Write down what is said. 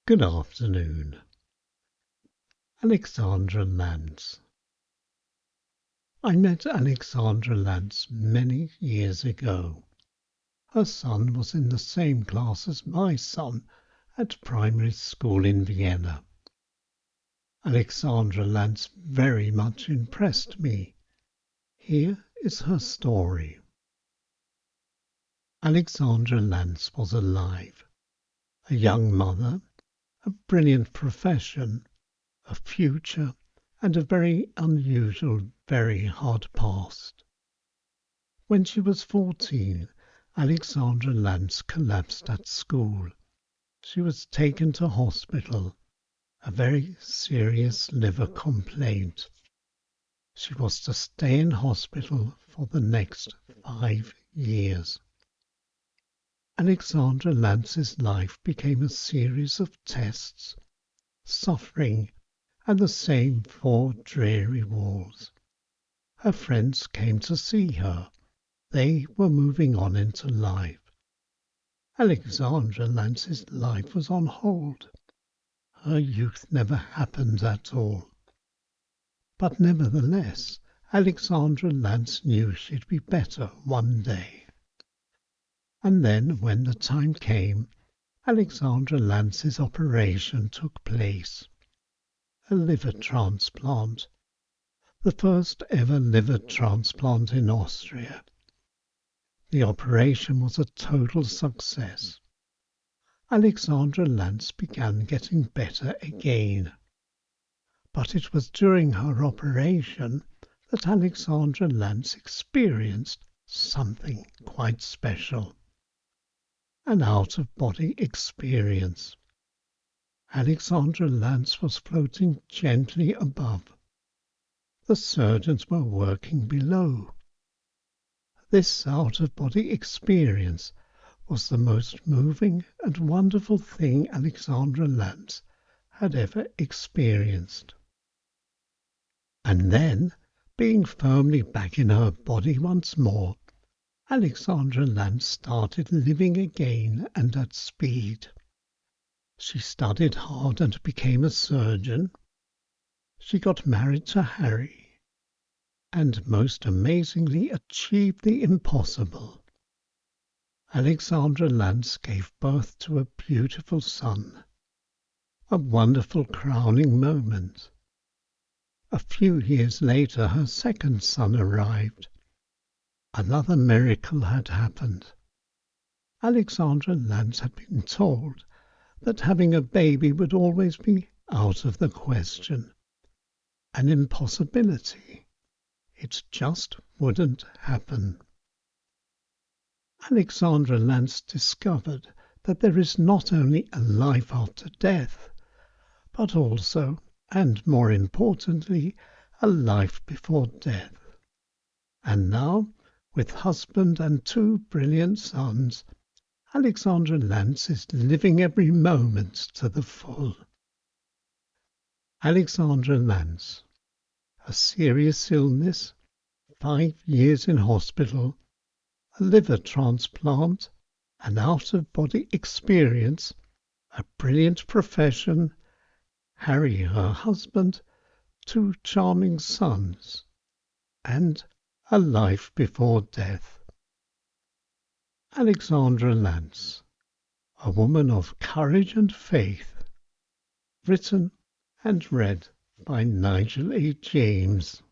Good afternoon. Alexandra Lanz. I met Alexandra Lanz many years ago. Her son was in the same class as my son at primary school in Vienna. Alexandra Lanz very much impressed me. Here is her story. Alexandra Lanz was alive, a young mother, a brilliant profession, a future, and a very unusual, very hard past. When she was 14, Alexandra Lanz collapsed at school. She was taken to hospital, a very serious liver complaint. She was to stay in hospital for the next 5 years. Alexandra Lanz's life became a series of tests, suffering, and the same 4 dreary walls. Her friends came to see her. They were moving on into life. Alexandra Lanz's life was on hold. Her youth never happened at all. But nevertheless, Alexandra Lanz knew she'd be better one day. And then, when the time came, Alexandra Lanz's operation took place. A liver transplant. The first ever liver transplant in Austria. The operation was a total success. Alexandra Lanz began getting better again. But it was during her operation that Alexandra Lanz experienced something quite special. An out-of-body experience. Alexandra Lanz was floating gently above. The surgeons were working below. This out-of-body experience was the most moving and wonderful thing Alexandra Lanz had ever experienced. And then, being firmly back in her body once more, Alexandra Lanz started living again and at speed. She studied hard and became a surgeon. She got married to Harry, and most amazingly achieved the impossible. Alexandra Lanz gave birth to a beautiful son. A wonderful crowning moment. A few years later her second son arrived. Another miracle had happened. Alexandra Lanz had been told that having a baby would always be out of the question. An impossibility. It just wouldn't happen. Alexandra Lanz discovered that there is not only a life after death, but also, and more importantly, a life before death. And now, with husband and 2 brilliant sons, Alexandra Lanz is living every moment to the full. Alexandra Lanz. A serious illness, 5 years in hospital, a liver transplant, an out-of-body experience, a brilliant profession, Harry her husband, 2 charming sons, and a life before death. Alexandra Lanz, a woman of courage and faith. Written and read by Nigel A. James.